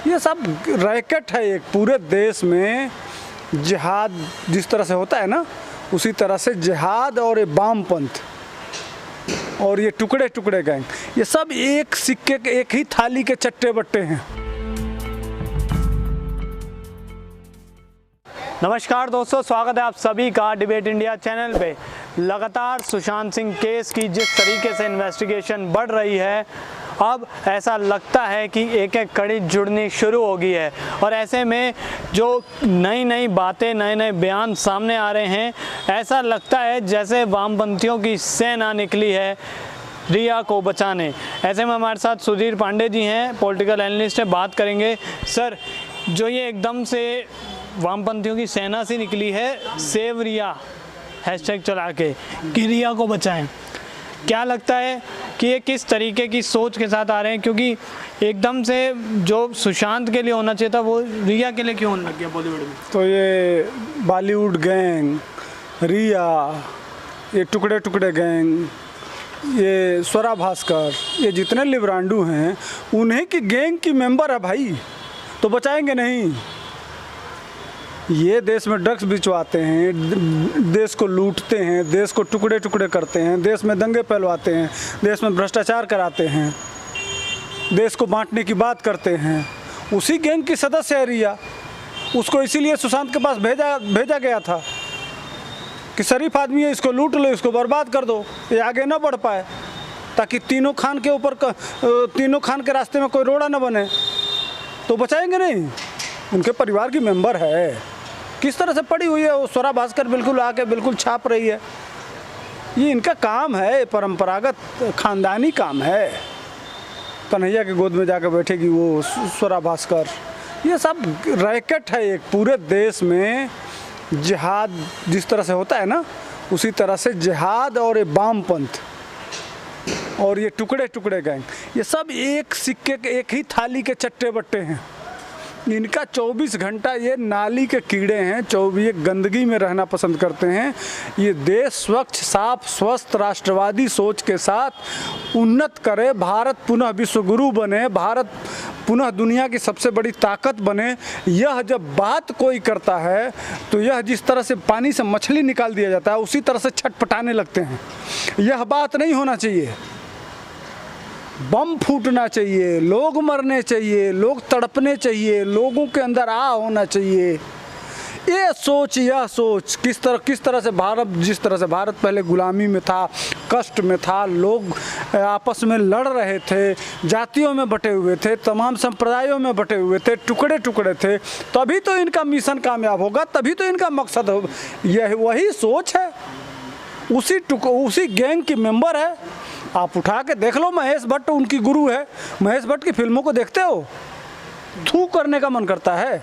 ये सब रैकेट है एक पूरे देश में। जिहाद जिस तरह से होता है ना, उसी तरह से जिहाद और ये वामपंथ और ये टुकड़े टुकड़े गैंग, ये सब एक सिक्के के एक ही थाली के चट्टे बट्टे हैं। नमस्कार दोस्तों, स्वागत है आप सभी का डिबेट इंडिया चैनल पे। लगातार सुशांत सिंह केस की जिस तरीके से इन्वेस्टिगेशन बढ़ रही है, अब ऐसा लगता है कि एक एक कड़ी जुड़नी शुरू हो गई है और ऐसे में जो नई नई बातें, नए नए बयान सामने आ रहे हैं, ऐसा लगता है जैसे वामपंथियों की सेना निकली है रिया को बचाने। ऐसे में हमारे साथ सुधीर पांडे जी हैं, पॉलिटिकल एनालिस्ट हैं। बात करेंगे सर, जो ये एकदम से वामपंथियों की सेना से निकली है सेव रिया हैशटैग चला के कि रिया को बचाएं, क्या लगता है कि ये किस तरीके की सोच के साथ आ रहे हैं? क्योंकि एकदम से जो सुशांत के लिए होना चाहिए था वो रिया के लिए क्यों होने लग गया बॉलीवुड में? तो ये बॉलीवुड गैंग, रिया, ये टुकड़े टुकड़े गैंग, ये स्वरा भास्कर, ये जितने लिब्रांडू हैं उन्हीं की गैंग की मेंबर है भाई, तो बचाएंगे नहीं। ये देश में ड्रग्स बिचवाते हैं, देश को लूटते हैं, देश को टुकड़े टुकड़े करते हैं, देश में दंगे फैलवाते हैं, देश में भ्रष्टाचार कराते हैं, देश को बांटने की बात करते हैं। उसी गैंग की सदस्य है रिया। उसको इसीलिए सुशांत के पास भेजा गया था कि शरीफ आदमी है, इसको लूट लो, इसको बर्बाद कर दो, ये आगे ना बढ़ पाए, ताकि तीनों खान के रास्ते में कोई रोड़ा ना बने। तो बचाएंगे नहीं, उनके परिवार की मेंबर है। किस तरह से पड़ी हुई है वो स्वरा भास्कर, बिल्कुल आके बिल्कुल छाप रही है। ये इनका काम है, परंपरागत खानदानी काम है। कन्हैया की गोद में जाकर बैठेगी वो स्वरा भास्कर। ये सब रैकेट है एक पूरे देश में। जिहाद जिस तरह से होता है ना, उसी तरह से जिहाद और ये वामपंथ और ये टुकड़े टुकड़े गैंग, ये सब एक सिक्के के एक ही थाली के चट्टे बट्टे हैं। इनका 24 घंटा ये नाली के कीड़े हैं, 24 गंदगी में रहना पसंद करते हैं। ये देश स्वच्छ, साफ, स्वस्थ, राष्ट्रवादी सोच के साथ उन्नत करे, भारत पुनः विश्वगुरु बने, भारत पुनः दुनिया की सबसे बड़ी ताकत बने। यह जब बात कोई करता है तो यह जिस तरह से पानी से मछली निकाल दिया जाता है, उसी तरह से छटपटाने लगते हैं। यह बात नहीं होना चाहिए। बम फूटना चाहिए, लोग मरने चाहिए, लोग तड़पने चाहिए, लोगों के अंदर होना चाहिए। यह सोच किस तरह से भारत, जिस तरह से भारत पहले गुलामी में था, कष्ट में था, लोग आपस में लड़ रहे थे, जातियों में बटे हुए थे, तमाम संप्रदायों में बटे हुए थे, टुकड़े टुकड़े थे, तभी तो इनका मिशन कामयाब होगा, तभी तो इनका मकसद हो। यह वही सोच है, उसी गैंग की मेंबर है। आप उठा के देख लो, महेश भट्ट उनकी गुरु है। महेश भट्ट की फिल्मों को देखते हो, थू करने का मन करता है।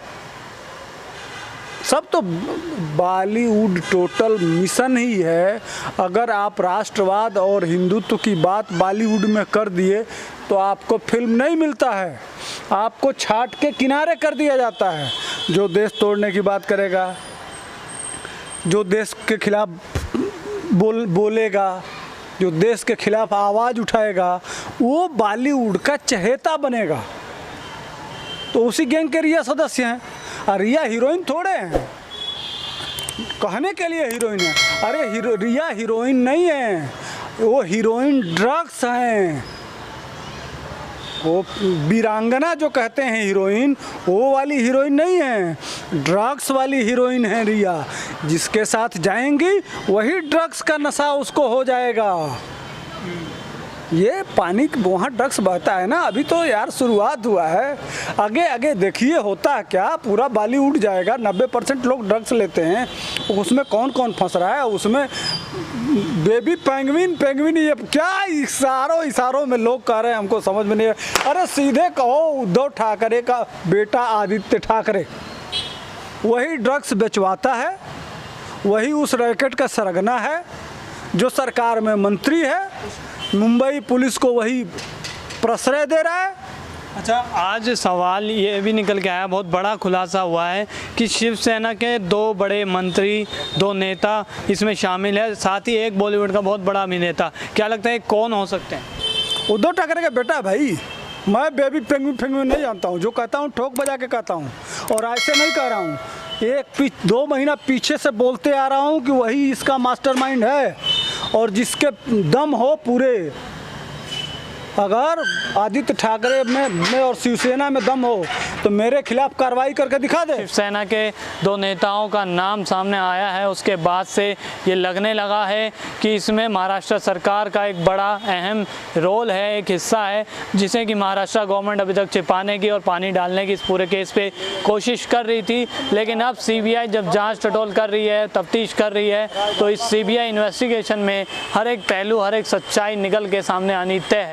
सब तो बॉलीवुड टोटल मिशन ही है। अगर आप राष्ट्रवाद और हिंदुत्व की बात बॉलीवुड में कर दिए तो आपको फिल्म नहीं मिलता है, आपको छाट के किनारे कर दिया जाता है। जो देश तोड़ने की बात करेगा, जो देश के खिलाफ बोलेगा, जो देश के खिलाफ आवाज़ उठाएगा, वो बॉलीवुड का चहेता बनेगा। तो उसी गैंग के रिया सदस्य हैं। और रिया हीरोइन थोड़े हैं, कहने के लिए हीरोइन है। अरे रिया हीरोइन नहीं है, वो हीरोइन ड्रग्स हैं। वो वीरांगना जो कहते हैं हीरोइन, वो वाली हीरोइन नहीं है, ड्रग्स वाली हीरोइन है रिया। जिसके साथ जाएंगी वही ड्रग्स का नशा उसको हो जाएगा। ये पानी वहाँ ड्रग्स बहता है ना, अभी तो यार शुरुआत हुआ है, आगे आगे देखिए होता है क्या। पूरा बॉलीवुड जाएगा। 90% लोग ड्रग्स लेते हैं, उसमें कौन कौन फंस रहा है, उसमें बेबी पेंगुइन ये क्या इशारों में लोग कह रहे हैं, हमको समझ में नहीं है। अरे सीधे कहो, उद्धव ठाकरे का बेटा आदित्य ठाकरे वही ड्रग्स बेचवाता है, वही उस रैकेट का सरगना है, जो सरकार में मंत्री है। मुंबई पुलिस को वही प्रश्रय दे रहा है। अच्छा, आज सवाल ये भी निकल के आया, बहुत बड़ा खुलासा हुआ है कि शिवसेना के 2 बड़े मंत्री, 2 नेता इसमें शामिल है, साथ ही एक बॉलीवुड का बहुत बड़ा अभिनेता। क्या लगता है कौन हो सकते हैं? उद्धव ठाकरे का बेटा है भाई, मैं बेबी पेंगुइन नहीं जानता हूँ, जो कहता हूँ ठोक बजा के कहता हूँ, और ऐसे नहीं कह रहा हूँ। 2 महीना पीछे से बोलते आ रहा हूँ कि वही इसका मास्टरमाइंड है, और जिसके दम हो पूरे, अगर आदित्य ठाकरे में और शिवसेना में दम हो तो मेरे खिलाफ कार्रवाई करके दिखा दे। शिवसेना के 2 नेताओं का नाम सामने आया है, उसके बाद से ये लगने लगा है कि इसमें महाराष्ट्र सरकार का एक बड़ा अहम रोल है, एक हिस्सा है, जिसे कि महाराष्ट्र गवर्नमेंट अभी तक छिपाने की और पानी डालने की इस पूरे केस पे कोशिश कर रही थी। लेकिन अब सीबीआई जब जांच टटोल कर रही है, तफ्तीश कर रही है, तो इस सीबीआई इन्वेस्टिगेशन में हर एक पहलू, हर एक सच्चाई निकल के सामने आनी तय है।